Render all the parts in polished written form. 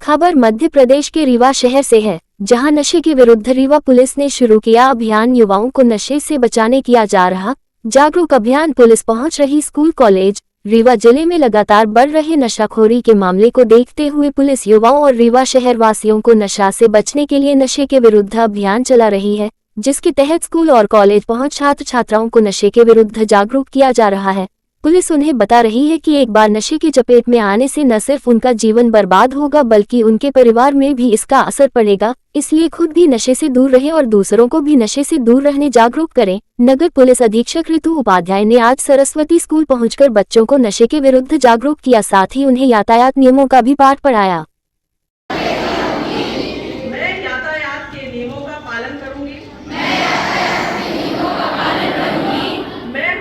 खबर मध्य प्रदेश के रीवा शहर से है, जहां नशे के विरुद्ध रीवा पुलिस ने शुरू किया अभियान। युवाओं को नशे से बचाने किया जा रहा जागरूक अभियान। पुलिस पहुंच रही स्कूल कॉलेज। रीवा जिले में लगातार बढ़ रहे नशाखोरी के मामले को देखते हुए पुलिस युवाओं और रीवा शहर वासियों को नशा से बचने के लिए नशे के विरुद्ध अभियान चला रही है, जिसके तहत स्कूल और कॉलेज पहुंच छात्र छात्राओं को नशे के विरुद्ध जागरूक किया जा रहा है। पुलिस उन्हें बता रही है कि एक बार नशे की चपेट में आने से न सिर्फ उनका जीवन बर्बाद होगा बल्कि उनके परिवार में भी इसका असर पड़ेगा, इसलिए खुद भी नशे से दूर रहें और दूसरों को भी नशे से दूर रहने जागरूक करें। नगर पुलिस अधीक्षक ऋतु उपाध्याय ने आज सरस्वती स्कूल पहुंचकर बच्चों को नशे के विरुद्ध जागरूक किया, साथ ही उन्हें यातायात नियमों का भी पाठ पढ़ाया।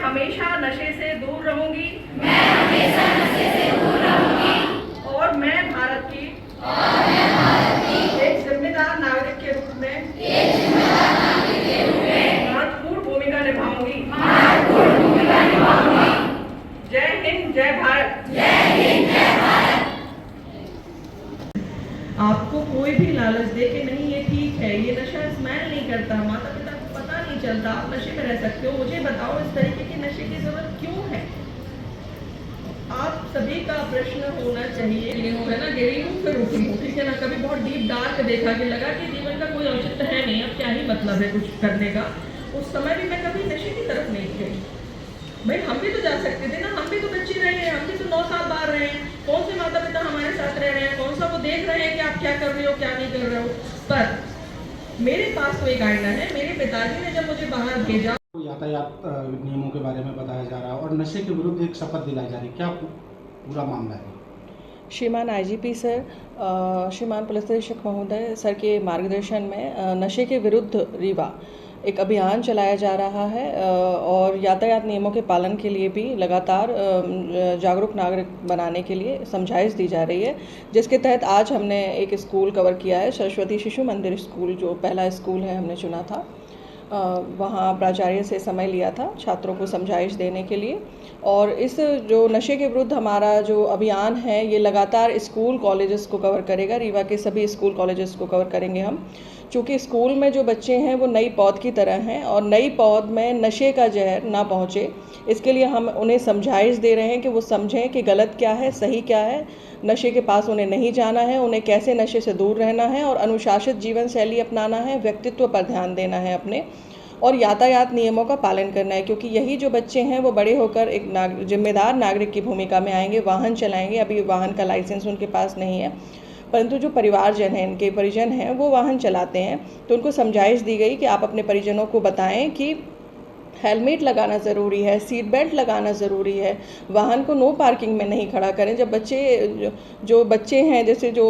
हमेशा नशे से दूर रहूंगी, और मैं भारत की एक जिम्मेदार नागरिक के रूप में महत्वपूर्ण भूमिका निभाऊंगी। जय हिंद, जय भारत। आपको कोई भी लालच दे के नहीं ये ठीक है, ये नशा स्मेल नहीं करता, माता पिता को पता नहीं चलता, आप नशे में रह सकते हो, मुझे बताओ इस तरीके के नशे की जरूरत क्यों है? आप सभी का प्रश्न होना चाहिए, है ना, गिरी हूँ फिर उठी हूँ, ठीक है ना। कभी बहुत डीप डार्क देखा कि लगा कि जीवन का कोई औचित्य है नहीं, अब क्या ही मतलब है कुछ करने का। उस समय भी मैं कभी नशे की तरफ नहीं गई। भाई हम भी तो जा सकते थे ना, हम भी तो बच्चे रहे हैं, हम भी तो 9 साल बाहर रहे हैं। कौन से माता पिता हमारे साथ रह रहे हैं, कौन सा वो देख रहे हैं कि आप क्या कर रहे हो क्या नहीं कर रहे हो। पर मेरे पास तो एक आईना है, मेरे पिताजी ने जब मुझे बाहर भेजा, यातायात नियमों के बारे में बताया जा रहा है और नशे के विरुद्ध एक शपथ दिलाई जा रही है, क्या पूरा मामला है? श्रीमान आईजीपी सर, श्रीमान पुलिस अधीक्षक महोदय सर के मार्गदर्शन में नशे के विरुद्ध रीवा एक अभियान चलाया जा रहा है और यातायात नियमों के पालन के लिए भी लगातार जागरूक नागरिक बनाने के लिए समझाइश दी जा रही है, जिसके तहत आज हमने एक स्कूल कवर किया है, सरस्वती शिशु मंदिर स्कूल, जो पहला स्कूल है हमने चुना था। वहाँ प्राचार्य से समय लिया था छात्रों को समझाइश देने के लिए। और इस जो नशे के विरुद्ध हमारा जो अभियान है ये लगातार स्कूल कॉलेजेस को कवर करेगा, रीवा के सभी स्कूल कॉलेजेस को कवर करेंगे हम। चूँकि स्कूल में जो बच्चे हैं वो नई पौध की तरह हैं और नई पौध में नशे का जहर ना पहुँचे, इसके लिए हम उन्हें समझाइश दे रहे हैं कि वो समझें कि गलत क्या है, सही क्या है। नशे के पास उन्हें नहीं जाना है, उन्हें कैसे नशे से दूर रहना है और अनुशासित जीवन शैली अपनाना है, व्यक्तित्व पर ध्यान देना है अपने, और यातायात नियमों का पालन करना है, क्योंकि यही जो बच्चे हैं वो बड़े होकर एक जिम्मेदार नागरिक की भूमिका में आएंगे, वाहन चलाएंगे। अभी वाहन का लाइसेंस उनके पास नहीं है, परंतु जो परिवारजन हैं, इनके परिजन हैं, वो वाहन चलाते हैं, तो उनको समझाइश दी गई कि आप अपने परिजनों को बताएं कि हेलमेट लगाना ज़रूरी है, सीट बेल्ट लगाना ज़रूरी है, वाहन को नो पार्किंग में नहीं खड़ा करें। जब जो बच्चे हैं, जैसे जो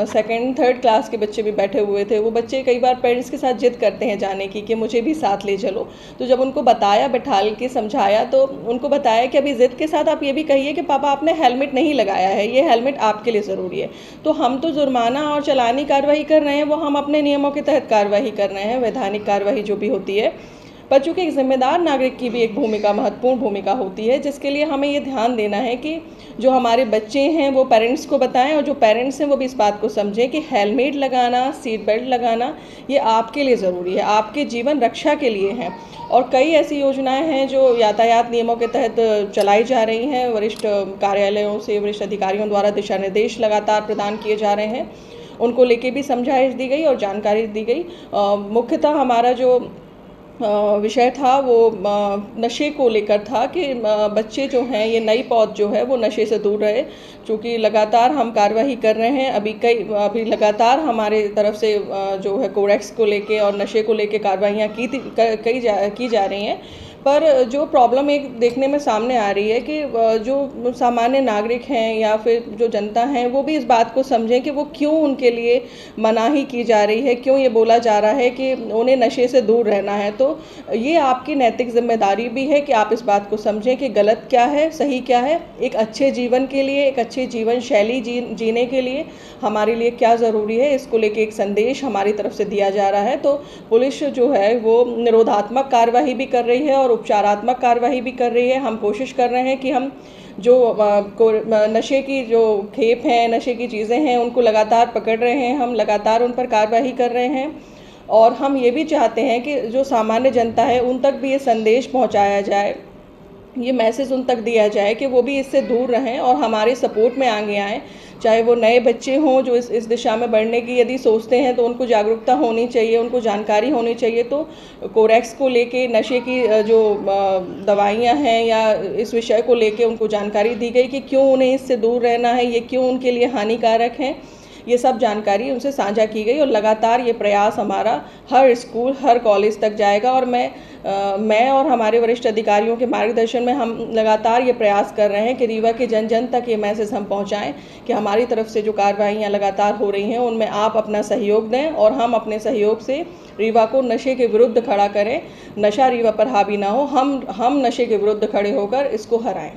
सेकंड थर्ड क्लास के बच्चे भी बैठे हुए थे, वो बच्चे कई बार पेरेंट्स के साथ जिद करते हैं जाने की कि मुझे भी साथ ले चलो। तो जब उनको बताया, बैठाल के समझाया, तो उनको बताया कि अभी ज़िद के साथ आप ये भी कहिए कि पापा आपने हेलमेट नहीं लगाया है, ये हेलमेट आपके लिए ज़रूरी है। तो हम तो जुर्माना और चालानी कार्रवाई कर रहे हैं, वो हम अपने नियमों के तहत कार्रवाई कर रहे हैं, वैधानिक कार्रवाई जो भी होती है। पर चूँकि एक जिम्मेदार नागरिक की भी एक भूमिका, महत्वपूर्ण भूमिका होती है, जिसके लिए हमें ये ध्यान देना है कि जो हमारे बच्चे हैं वो पेरेंट्स को बताएं और जो पेरेंट्स हैं वो भी इस बात को समझें कि हेलमेट लगाना, सीट बेल्ट लगाना ये आपके लिए ज़रूरी है, आपके जीवन रक्षा के लिए है। और कई ऐसी योजनाएं हैं जो यातायात नियमों के तहत चलाई जा रही हैं, वरिष्ठ कार्यालयों से वरिष्ठ अधिकारियों द्वारा दिशा निर्देश लगातार प्रदान किए जा रहे हैं, उनको लेके भी समझाइश दी गई और जानकारी दी गई। मुख्यतः हमारा जो विषय था वो नशे को लेकर था कि बच्चे जो हैं, ये नई पौध जो है वो नशे से दूर रहे। चूँकि लगातार हम कार्रवाई कर रहे हैं, अभी लगातार हमारे तरफ से जो है कोडेक्स को लेके और नशे को लेके कार्रवाइयाँ की जा रही हैं। पर जो प्रॉब्लम एक देखने में सामने आ रही है कि जो सामान्य नागरिक हैं या फिर जो जनता हैं, वो भी इस बात को समझें कि वो क्यों उनके लिए मनाही की जा रही है, क्यों ये बोला जा रहा है कि उन्हें नशे से दूर रहना है। तो ये आपकी नैतिक जिम्मेदारी भी है कि आप इस बात को समझें कि गलत क्या है, सही क्या है। एक अच्छे जीवन के लिए, एक अच्छी जीवन शैली जीने के लिए हमारे लिए क्या ज़रूरी है, इसको लेके एक संदेश हमारी तरफ से दिया जा रहा है। तो पुलिस जो है वो निरोधात्मक कार्रवाई भी कर रही है और उपचारात्मक कार्रवाई भी कर रही है। हम कोशिश कर रहे हैं कि हम जो नशे की जो खेप हैं, नशे की चीज़ें हैं, उनको लगातार पकड़ रहे हैं, हम लगातार उन पर कार्रवाई कर रहे हैं। और हम ये भी चाहते हैं कि जो सामान्य जनता है उन तक भी ये संदेश पहुंचाया जाए, ये मैसेज उन तक दिया जाए कि वो भी इससे दूर रहें और हमारे सपोर्ट में आगे आएँ। चाहे वो नए बच्चे हों जो इस दिशा में बढ़ने की यदि सोचते हैं तो उनको जागरूकता होनी चाहिए, उनको जानकारी होनी चाहिए। तो कोरेक्स को लेके, नशे की जो दवाइयाँ हैं या इस विषय को लेके उनको जानकारी दी गई कि क्यों उन्हें इससे दूर रहना है, ये क्यों उनके लिए हानिकारक है, ये सब जानकारी उनसे साझा की गई। और लगातार ये प्रयास हमारा हर स्कूल, हर कॉलेज तक जाएगा। और मैं और हमारे वरिष्ठ अधिकारियों के मार्गदर्शन में हम लगातार ये प्रयास कर रहे हैं कि रीवा के जन जन तक ये मैसेज हम पहुंचाएं कि हमारी तरफ से जो कार्रवाइयाँ लगातार हो रही हैं उनमें आप अपना सहयोग दें और हम अपने सहयोग से रीवा को नशे के विरुद्ध खड़ा करें। नशा रीवा पर हावी ना हो, हम नशे के विरुद्ध खड़े होकर इसको हराएं।